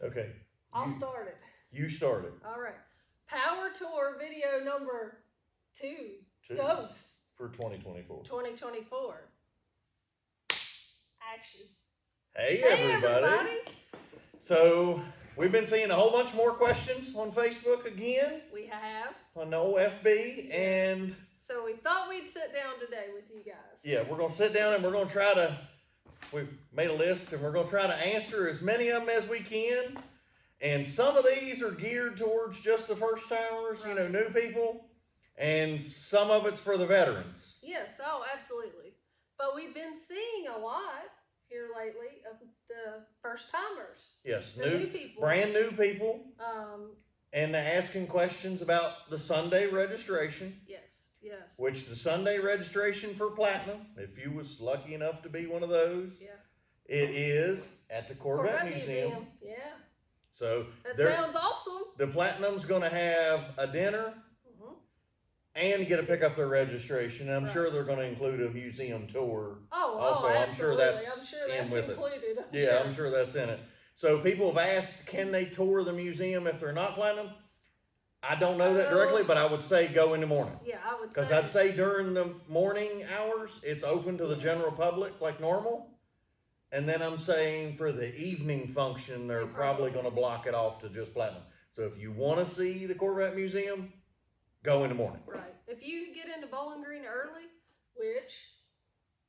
Okay. I'll start it. You started. All right. Power Tour video number 2. Dose. For 2024. 2024. Action. Hey everybody. So, we've been seeing a whole bunch more questions on Facebook again. We have. On the old FB, and... So we thought we'd sit down today with you guys. Yeah, we're going to sit down and we're going to try to... We've made a list and we're going to try to answer as many of them as we can. And some of these are geared towards just the first timers, right. New people. And some of it's for the veterans. Yes, oh, absolutely. But we've been seeing a lot here lately of the first timers. Yes, new people. Brand new people. And they're asking questions about the Sunday registration. Yes. Which the Sunday registration for Platinum, if you was lucky enough to be one of those, it is at the Corvette Museum. Yeah. So that sounds awesome. The Platinum's going to have a dinner and you get to pick up their registration. And I'm sure they're going to include a museum tour. Also, I'm sure that's in with included. It. I'm sure that's in it. So people have asked, can they tour the museum if they're not Platinum? I don't know that directly, but I would say go in the morning. Yeah, I would say. Because I'd say during the morning hours, it's open to the general public like normal. And then I'm saying for the evening function, they're probably going to block it off to just Platinum. So if you want to see the Corvette Museum, go in the morning. Right. If you get into Bowling Green early, which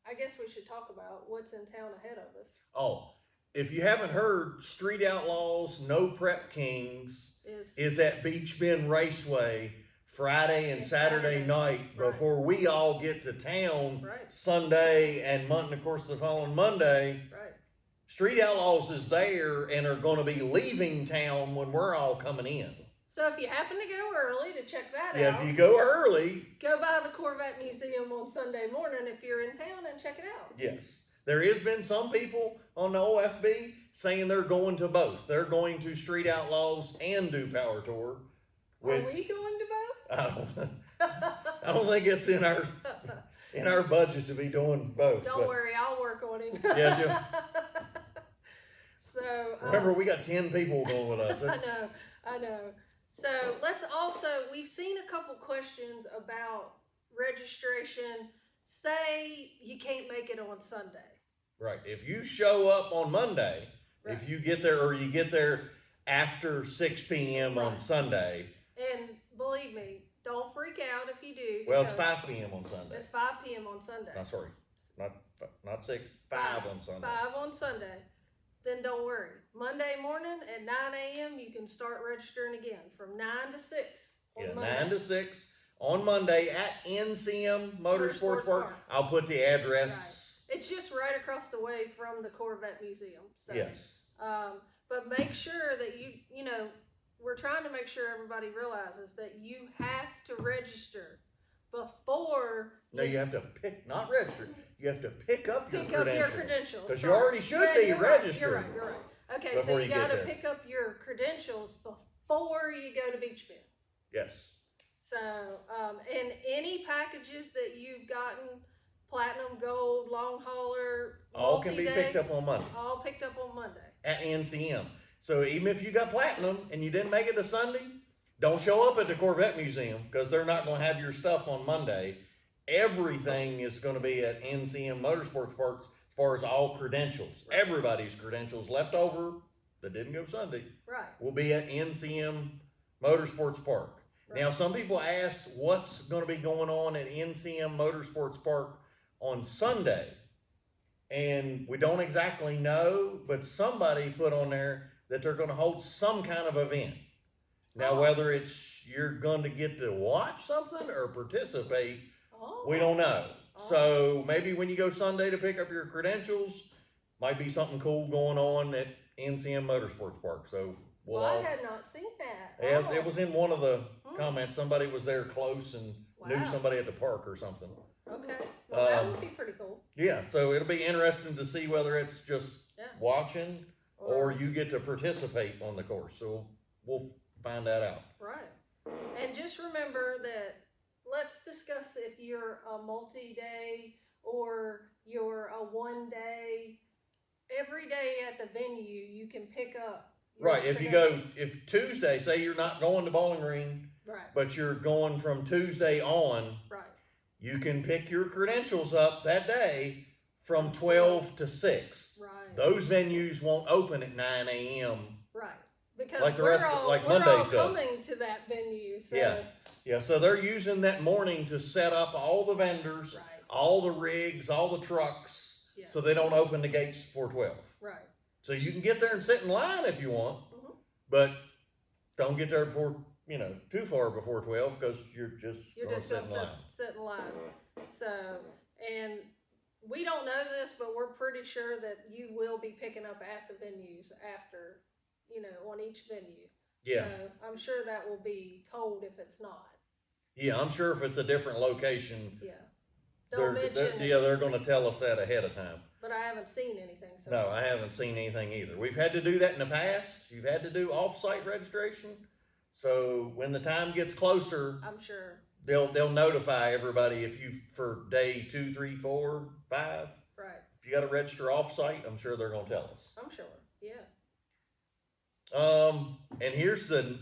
I guess we should talk about what's in town ahead of us. Oh, if you haven't heard, Street Outlaws, No Prep Kings is at Beach Bend Raceway Friday and Saturday night before we all get to town Sunday and of course the following Monday. Right. Street Outlaws is there and are going to be leaving town when we're all coming in. So if you happen to go early to check that out. Yeah, if you go early. Go by the Corvette Museum on Sunday morning if you're in town and check it out. Yes. There has been some people on the OFB saying they're going to both. They're going to Street Outlaws and do Power Tour. Are we going to both? I don't think it's in our budget to be doing both. Don't worry, I'll work on it. Yeah. So remember, we got 10 people going with us. I know. So let's also, we've seen a couple questions about registration. Say you can't make it on Sunday. Right. If you show up on Monday, if you get there or you get there after 6 p.m. on Sunday. And believe me, don't freak out if you do. Well, it's 5 p.m. on Sunday. It's 5 p.m. on Sunday. No, sorry. Not 6. 5 on Sunday. 5 on Sunday. Then don't worry. Monday morning at 9 a.m. you can start registering again from 9 to 6 on Monday. 9 to 6 on Monday at NCM Motorsports Park. I'll put the address. Right. It's just right across the way from the Corvette Museum. So, yes. But make sure that you know, we're trying to make sure everybody realizes that you have to register before. No, you have to not register. You have to pick up your credentials. Because you already should be registered. You're right. Okay, so you got to pick up your credentials before you go to Beach Bend. Yes. So, and any packages that you've gotten, Platinum, Gold, Long Hauler, all can be picked up on Monday. All picked up on Monday. At NCM. So even if you got Platinum and you didn't make it to Sunday, don't show up at the Corvette Museum because they're not going to have your stuff on Monday. Everything is going to be at NCM Motorsports Park as far as all credentials. Right. Everybody's credentials left over that didn't go Sunday will be at NCM Motorsports Park. Right. Now, some people asked what's going to be going on at NCM Motorsports Park on Sunday. And we don't exactly know, but somebody put on there that they're going to hold some kind of event. Now, whether it's you're going to get to watch something or participate, we don't know. So maybe when you go Sunday to pick up your credentials, might be something cool going on at NCM Motorsports Park. So I had not seen that. Yeah, it was in one of the comments. Somebody was there close and knew somebody at the park or something. Okay. Well, that would be pretty cool. Yeah, so it'll be interesting to see whether it's just watching or you get to participate on the course. So we'll find that out. Right. And just remember that let's discuss if you're a multi-day or you're a one-day. Every day at the venue, you can pick up Right, if Tuesday, say you're not going to Bowling Green, Right, but you're going from Tuesday on, right, you can pick your credentials up that day from 12 to 6. right. Those venues won't open at 9 a.m. Right, because Like the we're rest of- all, like we're all Mondays does. coming to that venue, so. Yeah. Yeah, so they're using that morning to set up all the vendors, Right, all the rigs, all the trucks, Yeah. so they don't open the gates before 12. right. So you can get there and sit in line if you want, Mhm. but don't get there before, too far before 12 because you're You're gonna just sit gonna in line. sit in line. So, and we don't know this, but we're pretty sure that you will be picking up at the venues after, on each venue. Yeah, So I'm sure that will be told if it's not. yeah, I'm sure if it's a different location, Yeah. They'll mention it, they're gonna tell us that ahead of time. but I haven't seen anything so No, far. I haven't seen anything either. We've had to do that in the past. You've had to do off-site registration. So when the time gets closer, I'm sure. they'll notify everybody if you, for day 2, 3, 4, 5, Right. if you gotta register off-site, I'm sure they're gonna tell us. I'm sure. Yeah. And here's the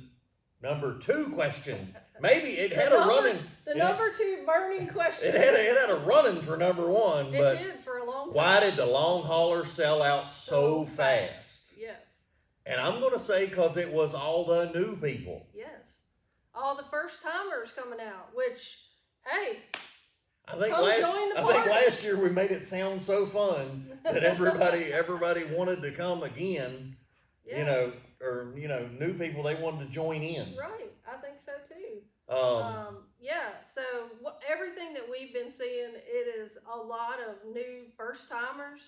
number 2 question. Maybe it had The a number- running, The it- number 2 burning question. it had a running for number 1, It but did for a long time. why did the long hauler sell out so fast? Yes. And I'm gonna say because it was all the new people. Yes. All the first timers coming out, which, hey, I think Come join the party. last year we made it sound so fun that everybody wanted to come again. yeah. New people, they wanted to join in. Right. I think so too. Um, So everything that we've been seeing, it is a lot of new first timers,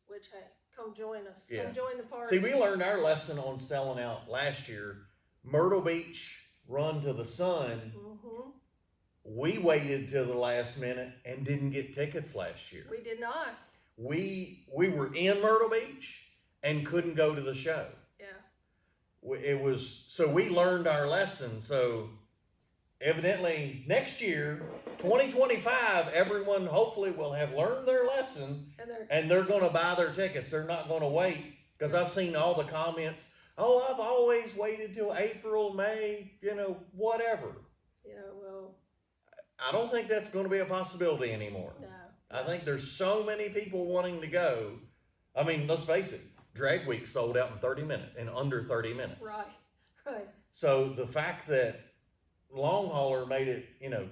which, hey, come join us. Yeah. Come join the party. See, we learned our lesson on selling out last year. Myrtle Beach, Run to the Sun. Mm-hmm. We waited till the last minute and didn't get tickets last year. We did not. We were in Myrtle Beach and couldn't go to the show. Yeah. So we learned our lesson. So evidently next year, 2025, everyone hopefully will have learned their lesson and they're going to buy their tickets. They're not going to wait, because I've seen all the comments. Oh, I've always waited till April, May, whatever. Yeah. Well. I don't think that's going to be a possibility anymore. No. I think there's so many people wanting to go. I mean, let's face it, Drag Week sold out in under 30 minutes. Right. Right. So the fact that Long Hauler made it,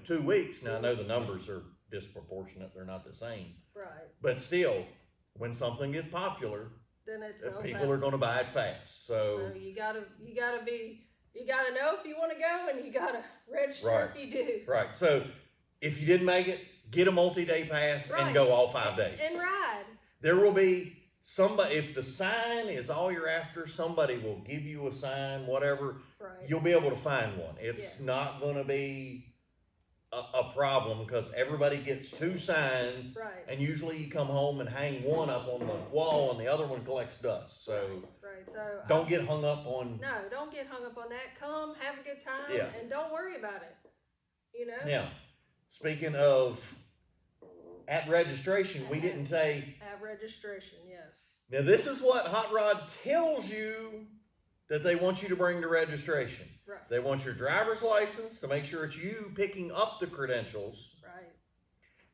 2 weeks, now I know the numbers are disproportionate, they're not the same. Right. But still, when something gets popular, Then it's people are going to buy it fast. So you gotta know if you want to go, and you gotta register Right. if you do. Right. So if you didn't make it, get a multi-day pass Right. and go all 5 days. And ride. There will be somebody, if the sign is all you're after, somebody will give you a sign, whatever. Right. You'll be able to find one. It's Yeah. not going to be a problem, because everybody gets 2 signs, Right. and usually you come home and hang one up on the wall and the other one collects dust. So Right. So don't get hung up on. No, don't get hung up on that. Come, have a good time, Yeah. and don't worry about it. Now, speaking of at registration, we didn't say. At registration, yes. Now, this is what Hot Rod tells you that they want you to bring to registration. Right. They want your driver's license to make sure it's you picking up the credentials, Right.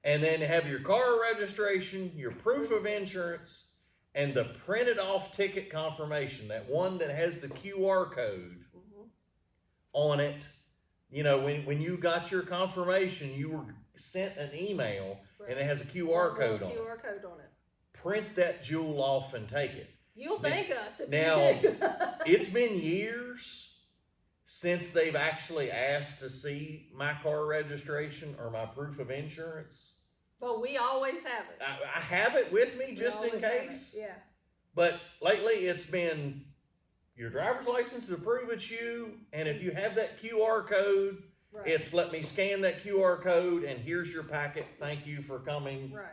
and then have your car registration, your proof of insurance, and the printed off ticket confirmation, that one that has the QR code Mm-hmm. on it. When you got your confirmation, you were sent an email, Right. and it has a QR There's a code on it. QR code on it. Print that jewel off and take it. You'll thank us if Now, you do. It's been years since they've actually asked to see my car registration or my proof of insurance. But we always have it. I have it with me We just in always have it. case. Yeah. But lately it's been your driver's license to prove it's you, and if you have that QR code, Right. it's let me scan that QR code and here's your packet. Thank you for coming. Right.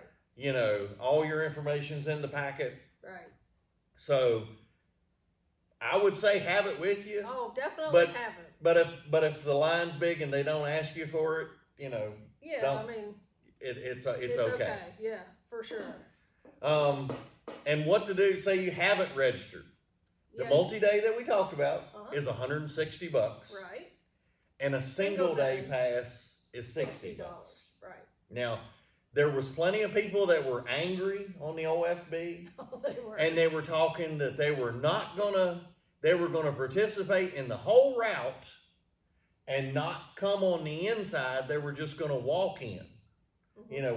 All your information's in the packet. Right. So I would say have it with you. Oh, definitely But- have it. But if the line's big and they don't ask you for it, Yeah, don't- I mean, it's it's okay. Yeah, for sure. And what to do? Say you haven't registered. The Yeah. multi-day that we talked about Uh-huh. is $160. Right. And a single day day. pass is $60. Right. Now, there was plenty of people that were angry on the OFB, Oh, they were. and they were talking that they were gonna participate in the whole route and not come on the inside. They were just gonna walk in,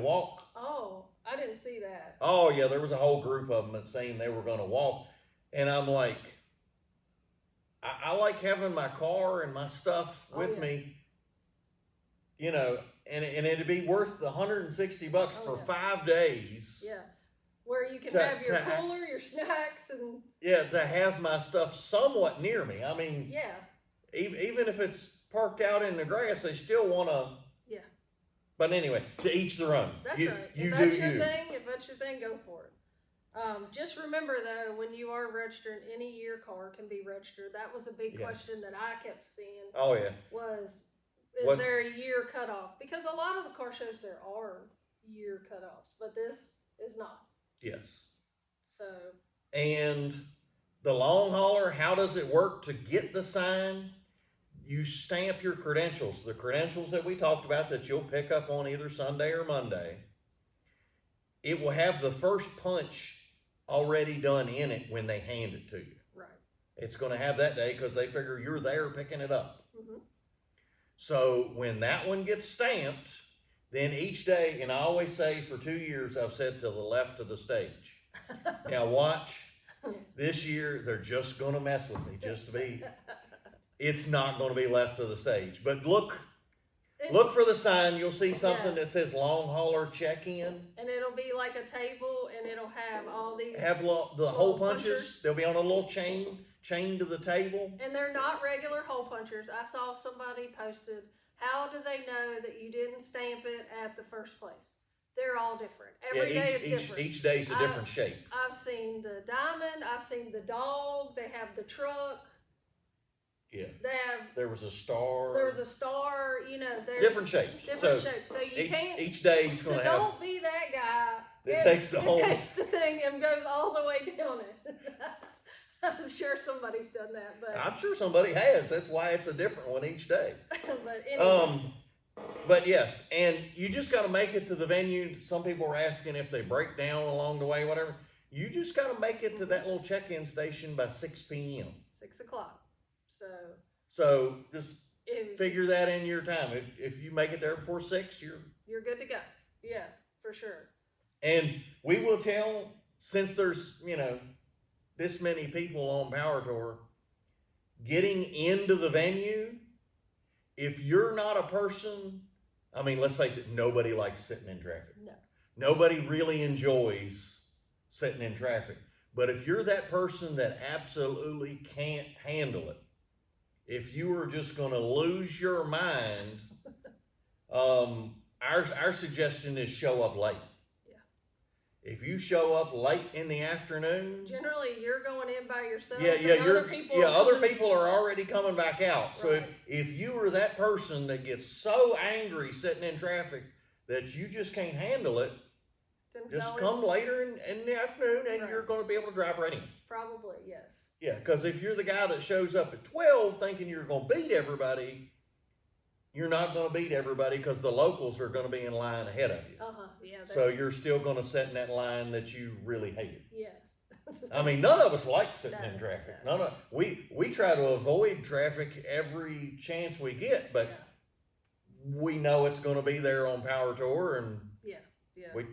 walk. Oh, I didn't see that. Oh yeah, there was a whole group of them that saying they were gonna walk, and I'm like, I like having my car and my stuff with me, and it'd be worth the $160 for 5 days. Yeah, where you can To- have your to ha- cooler, your snacks, and Yeah, to have my stuff somewhat near me. I mean, yeah, even if it's parked out in the grass, they still want to. yeah. But anyway, to each their own. That's You, right. you If do that's your you. thing, go for it. Just remember though, when you are registering, any year car can be registered. That was a big Yes. question that I kept seeing. Oh yeah. Is What's- there a year cutoff? Because a lot of the car shows there are year cutoffs, but this is not. Yes. So And the long hauler, how does it work to get the sign? You stamp your credentials, the credentials that we talked about that you'll pick up on either Sunday or Monday. It will have the first punch already done in it when they hand it to you. right. It's going to have that day because they figure you're there picking it up. Mm-hmm. So when that one gets stamped, then each day, and I always say for 2 years, I've said to the left of the stage. Now watch, this year they're just going to mess with me just to be, it's not going to be left of the stage. But look for the sign, you'll see something that says long hauler check-in. And it'll be like a table, and it'll have all these. Have the hole punches, they'll be on a little chain to the table. And they're not regular hole punchers. I saw somebody posted, how do they know that you didn't stamp it at the first place? They're all different. Every day is different. Each day's a different shape. I've seen the diamond, I've seen the dog, they have the truck. Yeah. There was a star. was a star, there's Different shapes. Different shapes. So you can't. Each day's going to have. Don't be that guy. That takes the whole. takes the thing and goes all the way down it. I'm sure somebody's done that, but. I'm sure somebody has. That's why it's a different one each day. But anyway. But yes, and you just got to make it to the venue. Some people are asking if they break down along the way, whatever. You just got to make it to that little check-in station by 6 p.m. 6 o'clock. So just figure that in your time. If you make it there before 6, you're good to go. Yeah, for sure. And we will tell, since there's this many people on Power Tour, getting into the venue. If you're not a person, I mean, let's face it, nobody likes sitting in traffic. No. Nobody really enjoys sitting in traffic. But if you're that person that absolutely can't handle it, if you are just going to lose your mind, our suggestion is show up late. Yeah. If you show up late in the afternoon, generally you're going in by yourself. Other people are already coming back out. Right. So if you are that person that gets so angry sitting in traffic that you just can't handle it, just come later in the afternoon and you're going to be able to drive right in. Probably, yes. Yeah, because if you're the guy that shows up at 12 thinking you're going to beat everybody, you're not going to beat everybody because the locals are going to be in line ahead of you. Yeah. So you're still going to sit in that line that you really hated. Yes. I mean, none of us like sitting in traffic. We try to avoid traffic every chance we get, but we know it's going to be there on Power Tour, and we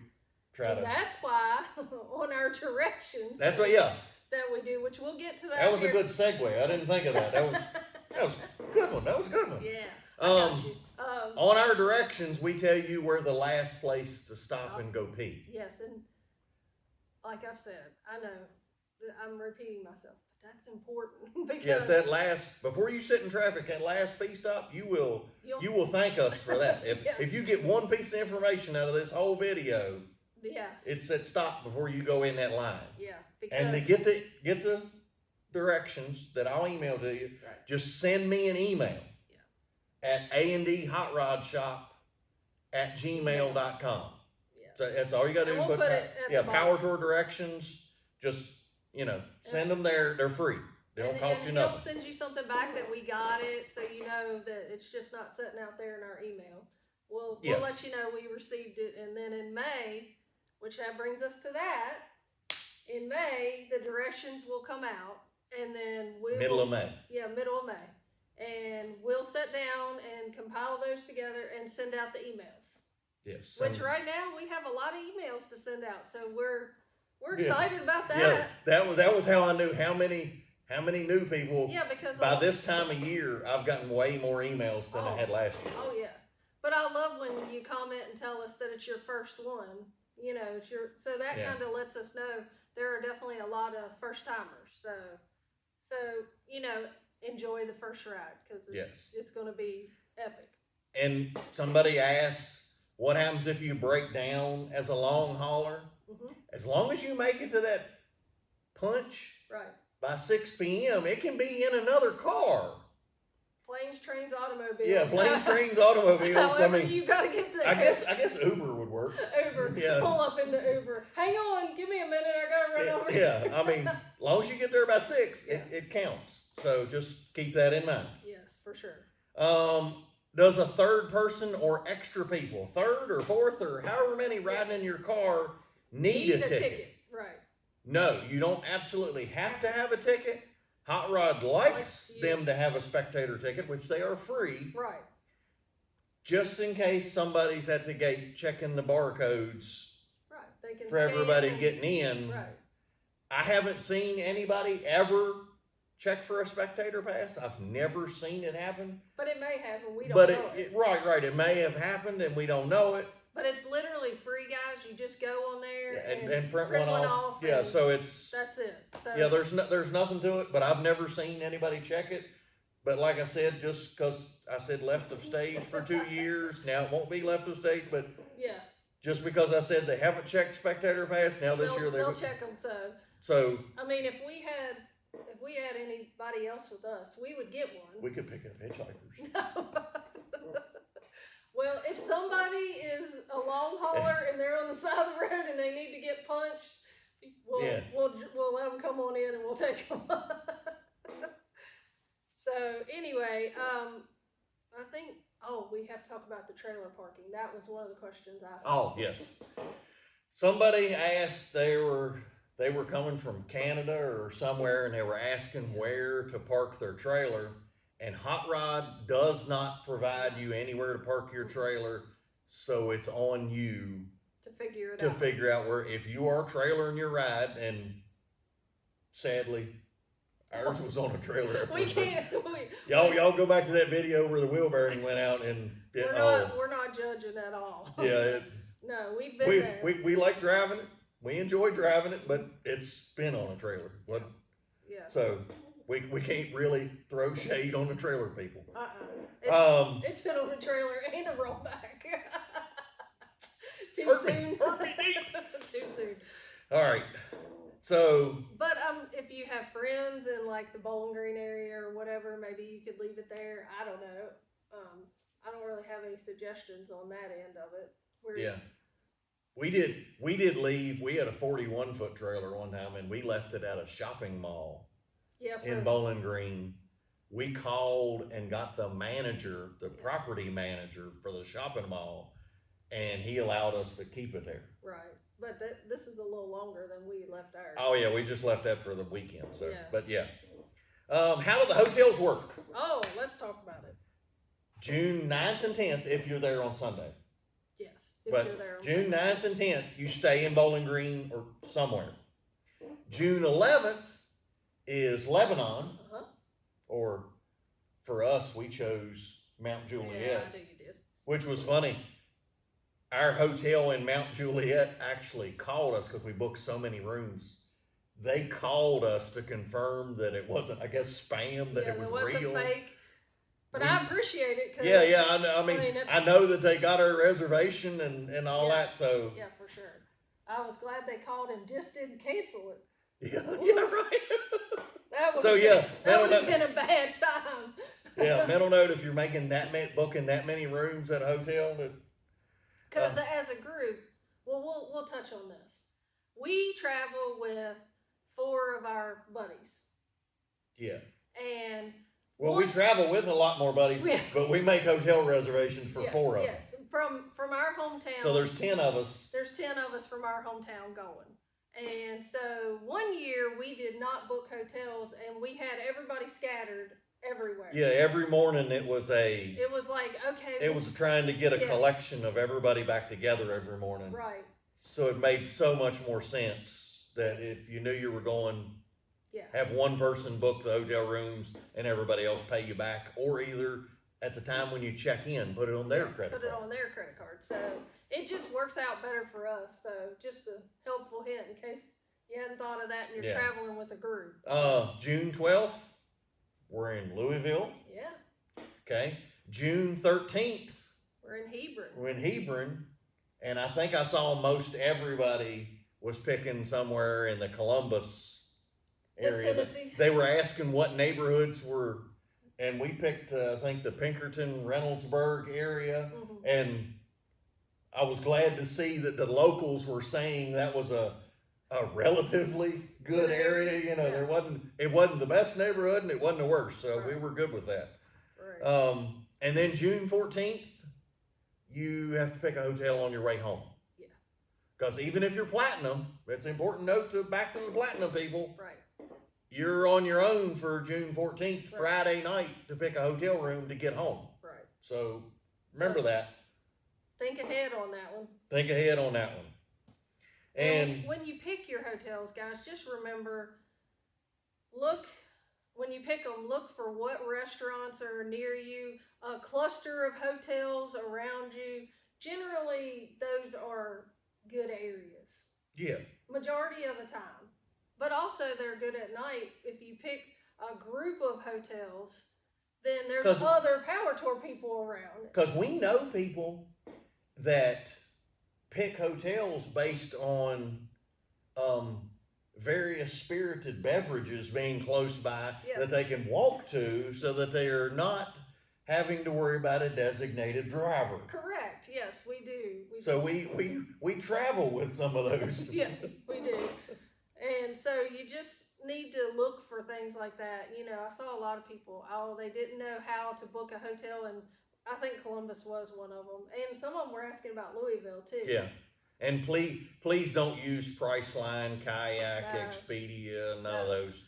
try to. That's why on our directions. That's what, that we do, which we'll get to that. That was a good segue. I didn't think of that. That was a good one. That was a good one. Yeah. I got you. On our directions, we tell you where the last place to stop and go pee. Yes, and like I've said, I know that I'm repeating myself, but that's important because yes, before you sit in traffic, that last pee stop, you will thank us for that. If you get one piece of information out of this whole video, yes, it's that stop before you go in that line. Yeah, and to get the directions that I'll email to you, just send me an email at andhotrod@gmail.com. So that's all you got to do. We'll put it at the Power Tour directions. Just send them there. They're free. It don't And cost you he'll nothing. send you something back that we got it, so you know that it's just not sitting out there in our email. We'll Yes. let you know we received it, and then in May, which that brings us to that. In May, the directions will come out, and then Middle of May. Yeah, middle of May, and we'll sit down and compile those together and send out the emails. Yes. Which right now we have a lot of emails to send out, so we're Yeah. excited about that. Yeah, that was how I knew how many new people. Yeah, because by this time of year, I've gotten way more emails than I had last year. Oh yeah, but I love when you comment and tell us that it's your first one. You know, it's your, so that kind of lets us know there are definitely a lot of first timers. So you know, enjoy the first ride because it's going to be epic. And somebody asked, what happens if you break down as a long hauler? Mm-hmm. As long as you make it to that punch by 6 p.m., it can be in another car. Planes, trains, automobiles. Yeah, planes, trains, automobiles. However, you got to get to. I guess Uber would work. Uber. Yeah. Pull up in the Uber. Hang on, give me a minute. I gotta run over. Yeah, I mean, as long as you get there by 6, it counts. So just keep that in mind. Yes, for sure. Does a third person or extra people, third or fourth or however many riding in your car, need a ticket? Right. No, you don't absolutely have to have a ticket. Hot Rod likes them to have a spectator ticket, which they are free. Right. Just in case somebody's at the gate checking the barcodes. Right. They can for everybody getting in. Right. I haven't seen anybody ever check for a spectator pass. I've never seen it happen. But it may have, and we don't know it. Right. It may have happened, and we don't know it. But it's literally free, guys. You just go on there and print one off. Yeah, so that's it. So yeah, there's nothing to it. But I've never seen anybody check it. But like I said, just because I said left of stage for 2 years, now it won't be left of stage. But just because I said they haven't checked spectator pass, now this year they'll check them. So I mean, if we had anybody else with us, we would get one. We could pick up hitchhikers. Well, if somebody is a long hauler and they're on the side of the road and they need to get punched, we'll let them come on in and we'll take them. So anyway, I think we have to talk about the trailer parking. That was one of the questions I asked. Oh yes, somebody asked they were coming from Canada or somewhere, and they were asking where to park their trailer. And Hot Rod does not provide you anywhere to park your trailer, so it's on you to figure out where. If you are trailering your ride, and sadly, ours was on a trailer. We can't. Y'all go back to that video where the wheel bearing went out, and we're not judging at all. Yeah. No, we've been there. We like driving it. We enjoy driving it, but it's been on a trailer. Yeah. So. We can't really throw shade on the trailer people. It's been on a trailer and a rollback. Too soon. Too soon. All right. So. But if you have friends in like the Bowling Green area or whatever, maybe you could leave it there. I don't know. I don't really have any suggestions on that end of it. We did leave. We had a 41-foot trailer one time, and we left it at a shopping mall. In Bowling Green. We called and got the property manager for the shopping mall, and he allowed us to keep it there. Right, but this is a little longer than we left ours. Oh yeah, we just left that for the weekend. So, but how do the hotels work? Oh, let's talk about it. June 9th and 10th if you're there on Sunday. Yes, you're there on June Sunday. 9th and 10th, you stay in Bowling Green or somewhere. June 11th is Lebanon, or for us, we chose Mount Juliet. Yeah, I knew you did. Which was funny. Our hotel in Mount Juliet actually called us because we booked so many rooms. They called us to confirm that it wasn't, I guess, spam, that it was real. Fake. But I appreciate it. I know. I mean I know that they got our reservation and all that. So yeah, for sure. I was glad they called and just didn't cancel it. Yeah, right. That would have been a bad time. Yeah, mental note if you're booking that many rooms at a hotel. Because as a group, we'll touch on this. We travel with 4 of our buddies. Yeah. And well, we travel with a lot more buddies, Yes. but we make hotel reservations for 4 of them. Yes, from our hometown. So there's 10 of us. There's 10 of us from our hometown going. And so one year we did not book hotels, and we had everybody scattered everywhere. Yeah, every morning it was like, okay. It was trying to get a collection of everybody back together every morning. Right. So it made so much more sense that if you knew you were going, have one person book the hotel rooms and everybody else pay you back, or either at the time when you check in, put it on their credit card. Put it on their credit card. So it just works out better for us. So just a helpful hint in case you hadn't thought of that and you're traveling with a group. June 12th, we're in Louisville. Yeah. Okay. June 13th, we're in Hebron. We're in Hebron. And I think I saw most everybody was picking somewhere in the Columbus area. Vicinity. They were asking what neighborhoods were, and we picked, I think, the Pinkerton, Reynoldsburg area. Mm-hmm. And I was glad to see that the locals were saying that was a relatively good area. You know, it wasn't the best neighborhood and it wasn't the worst. So we were good with that. Right. And then June 14th, you have to pick a hotel on your way home. Yeah. Because even if you're platinum, that's an important note back to the platinum people. Right. You're on your own for June 14th, Friday night, to pick a hotel room to get home. Right. So remember that. Think ahead on that one. Think ahead on that one. And when you pick your hotels, guys, just remember, when you pick them, look for what restaurants are near you, a cluster of hotels around you. Generally, those are good areas. Yeah. Majority of the time. But also, they're good at night. If you pick a group of hotels, then there's other power tour people around. Because we know people that pick hotels based on various spirited beverages being close by that they can walk to, so that they are not having to worry about a designated driver. Correct. Yes, we do. So we travel with some of those. Yes, we do. And so you just need to look for things like that. You know, I saw a lot of people, they didn't know how to book a hotel, and I think Columbus was one of them. And some of them were asking about Louisville too. Yeah. And please don't use Priceline, Kayak, Expedia, none of those.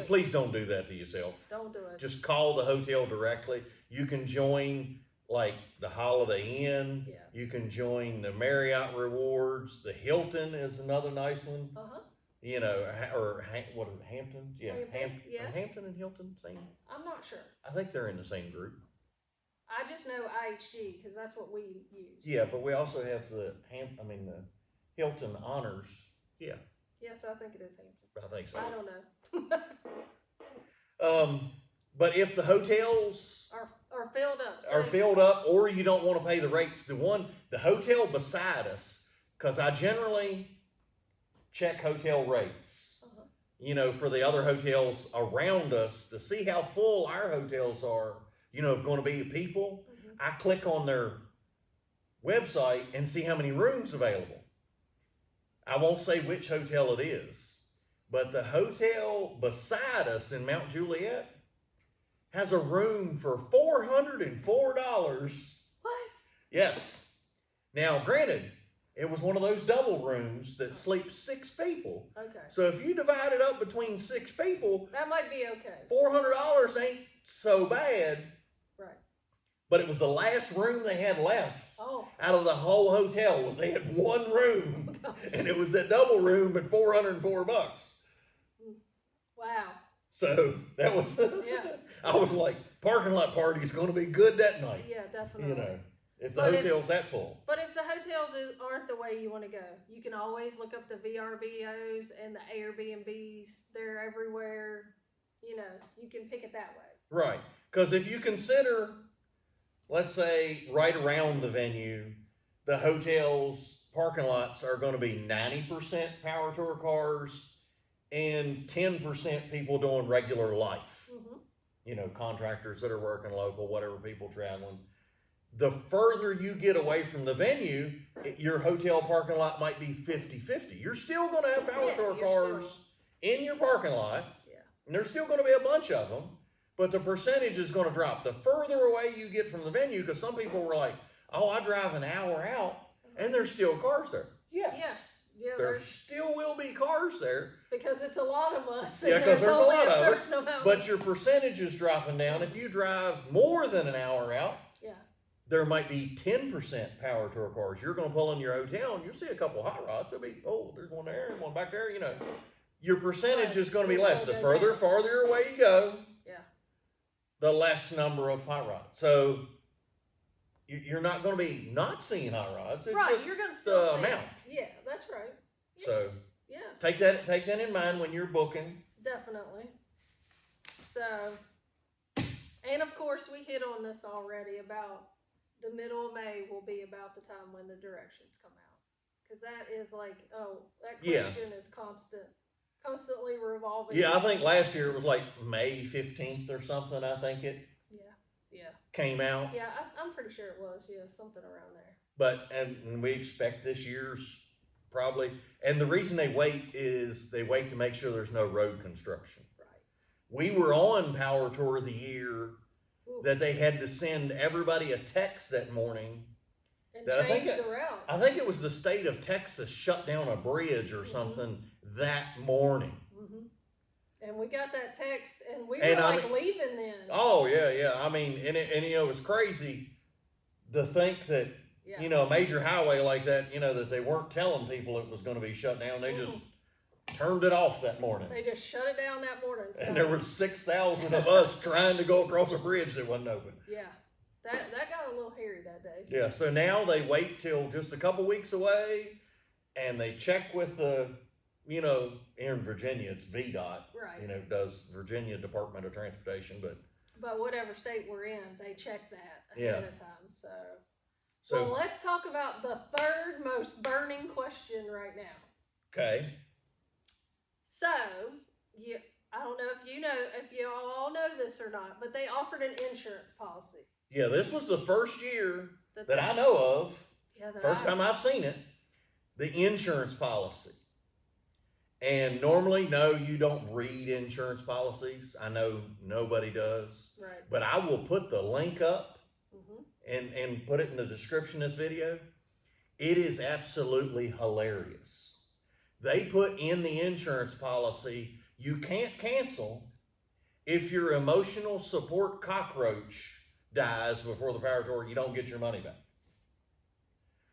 Please don't do that to yourself. Don't do it. Just call the hotel directly. You can join like the Holiday Inn. Yeah. You can join the Marriott Rewards. The Hilton is another nice one. Uh-huh. You know, what is it, Hampton? Yeah, Yeah. Are Hampton and Hilton same? I'm not sure. I think they're in the same group. I just know IHG because that's what we use. Yeah, but we also have the Hilton Honors. Yeah. Yes, I think it is Hampton. I think so. I don't know. But if the hotels are filled up, filled up, or you don't want to pay the rates, the hotel beside us, because I generally check hotel rates, you know, for the other hotels around us to see how full our hotels are. You know, if going to be people, I click on their website and see how many rooms available. I won't say which hotel it is, but the hotel beside us in Mount Juliet has a room for $404. What? Yes. Now, granted, it was one of those double rooms that sleeps 6 people. Okay. So if you divide it up between 6 people, that might be okay. $400 ain't so bad. Right. But it was the last room they had left. Oh. Out of the whole hotel, they had one room, and it was that double room at $404. Wow. So that was. Yeah. I was like, parking lot party is going to be good that night. Yeah, definitely. You know, if the hotel's that full. But if the hotels aren't the way you want to go, you can always look up the VRBOs and the Airbnbs. They're everywhere. You know, you can pick it that way. Right. Because if you consider, let's say, right around the venue, the hotel's parking lots are going to be 90% power tour cars and 10% people doing regular life. You know, contractors that are working local, whatever, people traveling. The further you get away from the venue, your hotel parking lot might be 50-50. You're still going to have power tour cars in your parking lot. Yeah. And there's still going to be a bunch of them, but the percentage is going to drop. The further away you get from the venue, because some people were like, oh, I drive an hour out, and there's still cars there. Yes. Yeah, There still will be cars there. because it's a lot of us. Yeah, because there's a lot of us. Amount. But your percentage is dropping down. If you drive more than an hour out, there might be 10% power tour cars. You're going to pull in your hotel and you'll see a couple hot rods. There'll be, oh, there's one there and one back there. You know, your percentage is going to be less. The farther away you go, the less number of hot rods. So you're not going to be not seeing hot rods. It's just you're going to still see amount. Yeah, that's right. Yeah. So take that in mind when you're booking. Definitely. So, and of course we hit on this already about the middle of May will be about the time when the directions come out. Because that is like, that question is constantly revolving. Yeah, I think last year it was like May 15th or something, I think it came out. Yeah, I'm pretty sure it was, something around there. But, and we expect this year's probably, and the reason they wait is they wait to make sure there's no road construction. Right. We were on Power Tour the year that they had to send everybody a text that morning. And change the route. I think it was the state of Texas shut down a bridge or something that morning. And we got that text, and we were leaving then. Oh yeah. I mean, and it was crazy to think that a major highway like that, that they weren't telling people it was going to be shut down. They just turned it off that morning. They just shut it down that morning. So. And there were 6,000 of us trying to go across a bridge that wasn't open. Yeah, that got a little hairy that day. Yeah, so now they wait till just a couple weeks away, and they check with the, here in Virginia, it's VDOT. Right. Does Virginia Department of Transportation, but whatever state we're in, they check that ahead of time. So well, let's talk about the third most burning question right now. Okay. So, I don't know if you all know this or not, but they offered an insurance policy. Yeah, this was the first year that I know of. Yeah, first time I've seen it. The insurance policy. And normally, no, you don't read insurance policies. I know nobody does. Right. But I will put the link up and put it in the description of this video. It is absolutely hilarious. They put in the insurance policy, you can't cancel if your emotional support cockroach dies before the Power Tour, you don't get your money back.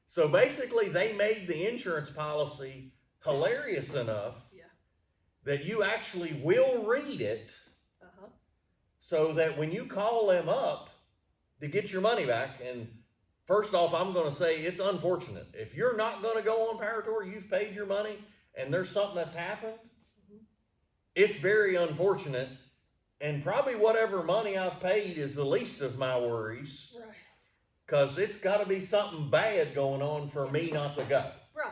So basically, they made the insurance policy hilarious enough that you actually will read it so that when you call them up to get your money back, and first off, I'm going to say it's unfortunate. If you're not going to go on Power Tour, you've paid your money, and there's something that's happened, it's very unfortunate. And probably whatever money I've paid is the least of my worries. Right. Because it's got to be something bad going on for me not to go. Right.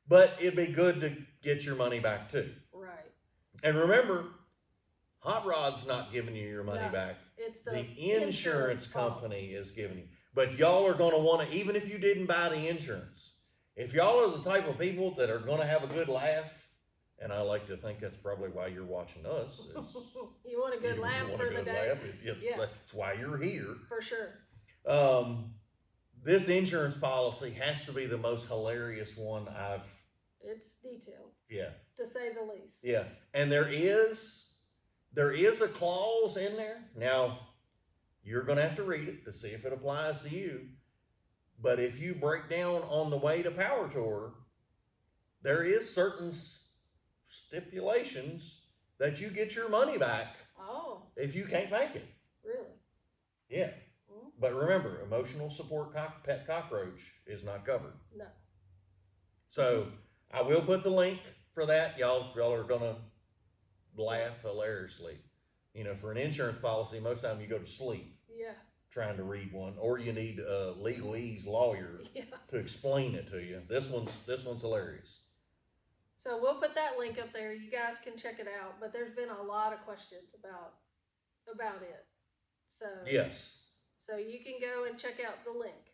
But it'd be good to get your money back too. Right. And remember, Hot Rod's not giving you your money back. It's the insurance company is giving you. But y'all are going to want to, even if you didn't buy the insurance, if y'all are the type of people that are going to have a good laugh, and I like to think that's probably why you're watching us. You want a good laugh for the day. That's why you're here. For sure. This insurance policy has to be the most hilarious one It's detailed. Yeah. To say the least. Yeah. And there is a clause in there. Now, you're going to have to read it to see if it applies to you. But if you break down on the way to Power Tour, there is certain stipulations that you get your money back if you can't make it. Really? Yeah. But remember, emotional support pet cockroach is not covered. No. So I will put the link for that. Y'all are gonna laugh hilariously. For an insurance policy, most of the time you go to sleep. Yeah. Trying to read one, or you need a legalese lawyer to explain it to you. This one's hilarious. So we'll put that link up there. You guys can check it out. But there's been a lot of questions about it. So yes. So you can go and check out the link.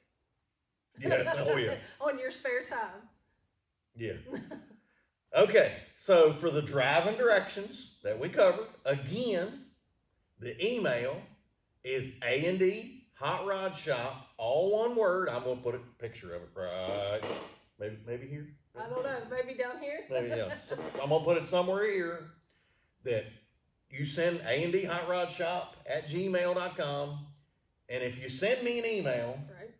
Yeah. Oh yeah. On your spare time. Yeah. Okay, so for the driving directions that we covered, again, the email is A&D Hot Rod Shop, all one word. I'm gonna put a picture of it right, maybe here. I don't know, maybe down here? Maybe, yeah. So I'm gonna put it somewhere here that you send A&D Hot Rod Shop at gmail.com, and if you send me an email Right.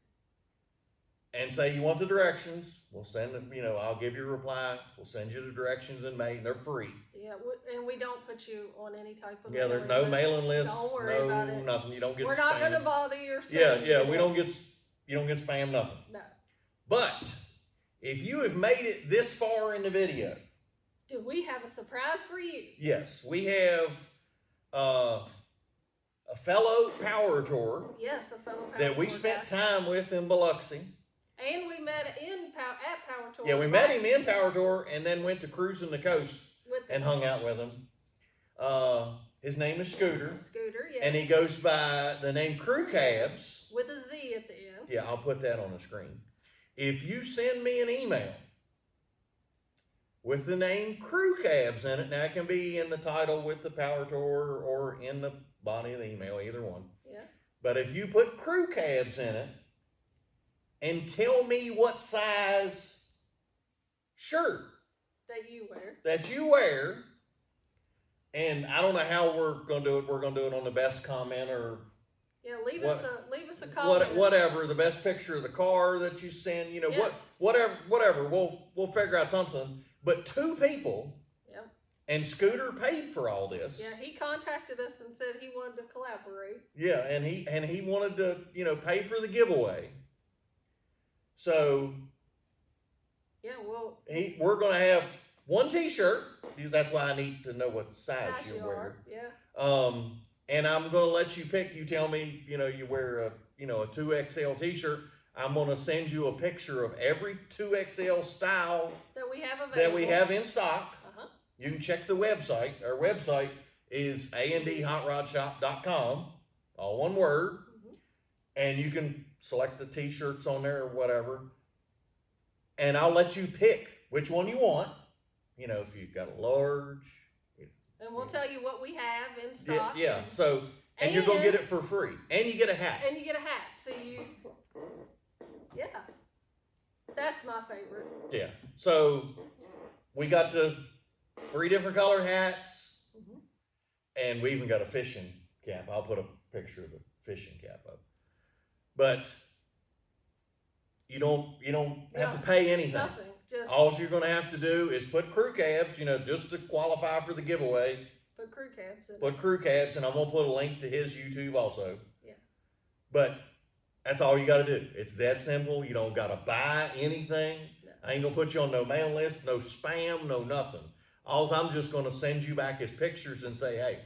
and say you want the directions, we'll send them, I'll give you a reply. We'll send you the directions in May, and they're free. Yeah, and we don't put you on any type of Yeah, there's no mailing lists, Don't worry about it. nothing. You don't get We're spam. not gonna bother your stuff. Yeah, you don't get spam, nothing. No. But if you have made it this far in the video, Do we have a surprise for you? yes, we have a fellow power tour Yes, a fellow Power that we Tour spent guy. time with in Biloxi. And we met at Power Tour. Yeah, we met him in Power Tour and then went to cruising the coast with and hung out with him. His name is Scooter, Scooter, yes. and he goes by the name Crew Cabs. With a Z at the end. Yeah, I'll put that on the screen. If you send me an email with the name Crew Cabs in it, now it can be in the title with the Power Tour or in the body of the email, either one. Yeah. But if you put Crew Cabs in it and tell me what size shirt That you wear, and I don't know how we're gonna do it. We're gonna do it on the best comment or yeah, leave us a comment. whatever. The best picture of the car that you send. Yeah. Whatever. We'll figure out something. But 2 people. Yep. And Scooter paid for all this. Yeah, he contacted us and said he wanted to collaborate. Yeah, and he wanted to pay for the giveaway. So Yeah, well, we're gonna have 1 T-shirt, because that's why I need to know what size gosh, you you wear. are. Yeah. And I'm gonna let you pick. You tell me, you wear a 2XL T-shirt. I'm gonna send you a picture of every 2XL style That we have available. that we have in stock. Uh-huh. You can check the website. Our website is andhotrodshop.com, all one word. Mm-hmm. And you can select the T-shirts on there or whatever. And I'll let you pick which one you want. If you've got a large. And we'll tell you what we have in stock. Yeah. So, and you're gonna get it for free, and you get a hat. And you get a hat. So yeah, that's my favorite. Yeah. So we got the 3 different colored hats, Mm-hmm. and we even got a fishing cap. I'll put a picture of the fishing cap up. But you don't have to pay anything. Nothing. Just All you're gonna have to do is put Crew Cabs, just to qualify for the giveaway. put crew cabs in. Put Crew Cabs, and I'm gonna put a link to his YouTube also. Yeah. But that's all you gotta do. It's that simple. You don't gotta buy anything. No. I ain't gonna put you on no mail list, no spam, no nothing. All I'm just gonna send you back is pictures and say, hey,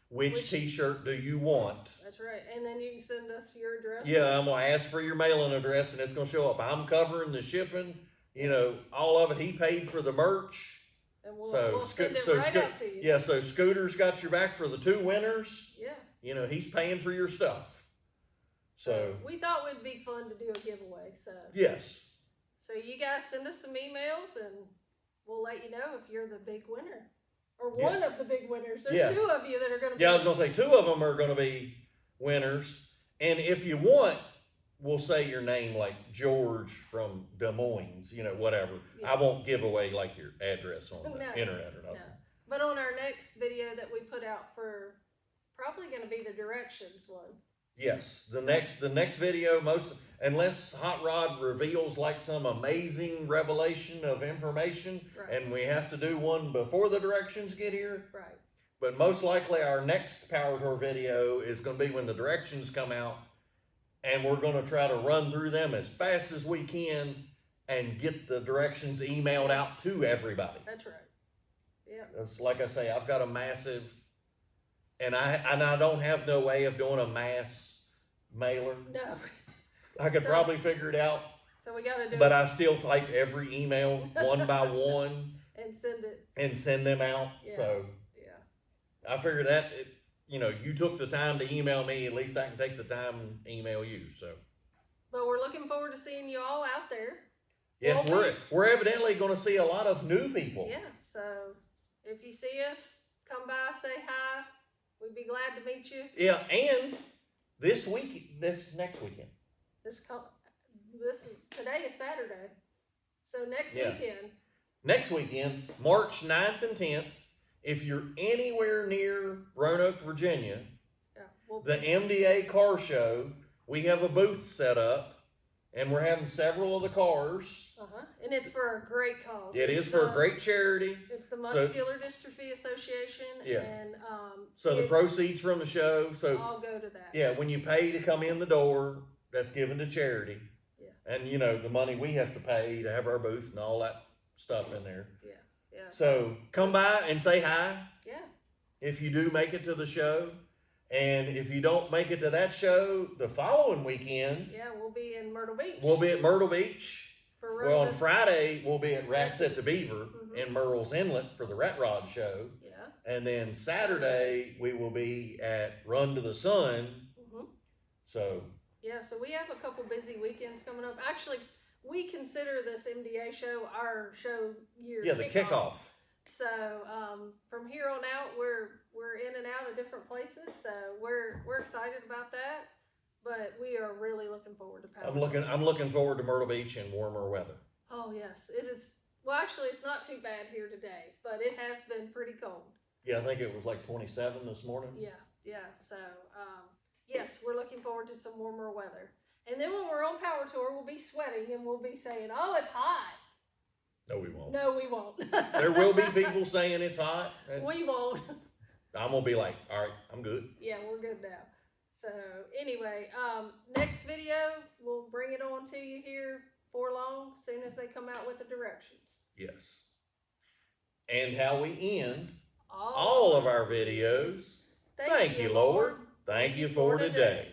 which T-shirt do you want? That's right. And then you can send us your address. Yeah, I'm gonna ask for your mailing address, and it's gonna show up. I'm covering the shipping, all of it. He paid for the merch. And we'll send it right out to you. Yeah, so Scooter's got your back for the 2 winners. Yeah. He's paying for your stuff. So we thought it'd be fun to do a giveaway. So yes. So you guys send us some emails, and we'll let you know if you're the big winner. Or one of the big winners. There's 2 of you that are going to be. Yeah, I was going to say 2 of them are going to be winners. And if you want, we'll say your name, like George from Des Moines, whatever. Yeah. I won't give away like your address on the No. internet or nothing. No. But on our next video that we put out for probably going to be the directions one. Yes, the next video, unless Hot Rod reveals like some amazing revelation of information, Right. and we have to do one before the directions get here. Right. But most likely our next Power Tour video is going to be when the directions come out, and we're going to try to run through them as fast as we can and get the directions emailed out to everybody. That's right. Yeah. It's like I say, I've got a massive, and I don't have no way of doing a mass mailer. No. I could probably figure it out, So we got to do but it I still type every email one by one and send it. and send them out. Yeah. So Yeah. I figured that, you took the time to email me, at least I can take the time and email you. So But we're looking forward to seeing you all out there. Yes, Well, we're evidently going to see a lot of new people. Yeah, so if you see us, come by, say hi. We'd be glad to meet you. Yeah, and this week, next weekend. Today is Saturday, so next weekend. Next weekend, March 9th and 10th, if you're anywhere near Roanoke, Virginia, the MDA car show, we have a booth set up, and we're having several of the cars. And it's for a great cause. It is for a great charity. It's the Muscular Dystrophy Association. Yeah. And so the proceeds from the show, all go to that. Yeah, when you pay to come in the door, that's given to charity. Yeah. And you know, the money we have to pay to have our booth and all that stuff in there. Yeah. Yeah. So come by and say hi. Yeah. If you do make it to the show. And if you don't make it to that show, the following weekend. Yeah, we'll be in Myrtle Beach. We'll be at Myrtle Beach. Well, on Friday, we'll be at Rats at the Beaver in Merle's Inlet for the Rat Rod show. Yeah. And then Saturday, we will be at Run to the Sun. So. Yeah, so we have a couple busy weekends coming up. Actually, we consider this MDA show our show year. Yeah, the kickoff. So from here on out, we're in and out of different places. So we're excited about that. But we are really looking forward to Powder. I'm looking forward to Myrtle Beach in warmer weather. Oh yes, it is. Well, actually, it's not too bad here today, but it has been pretty cold. Yeah, I think it was like 27 this morning. Yeah. So yes, we're looking forward to some warmer weather. And then when we're on Power Tour, we'll be sweating and we'll be saying, "Oh, it's hot." No, we won't. No, we won't. There will be people saying it's hot. We won't. I'm gonna be like, all right, I'm good. Yeah, we're good now. So anyway, next video, we'll bring it on to you here for long, as soon as they come out with the directions. Yes. And how we end all of our videos. Thank you, Lord. Thank you for today.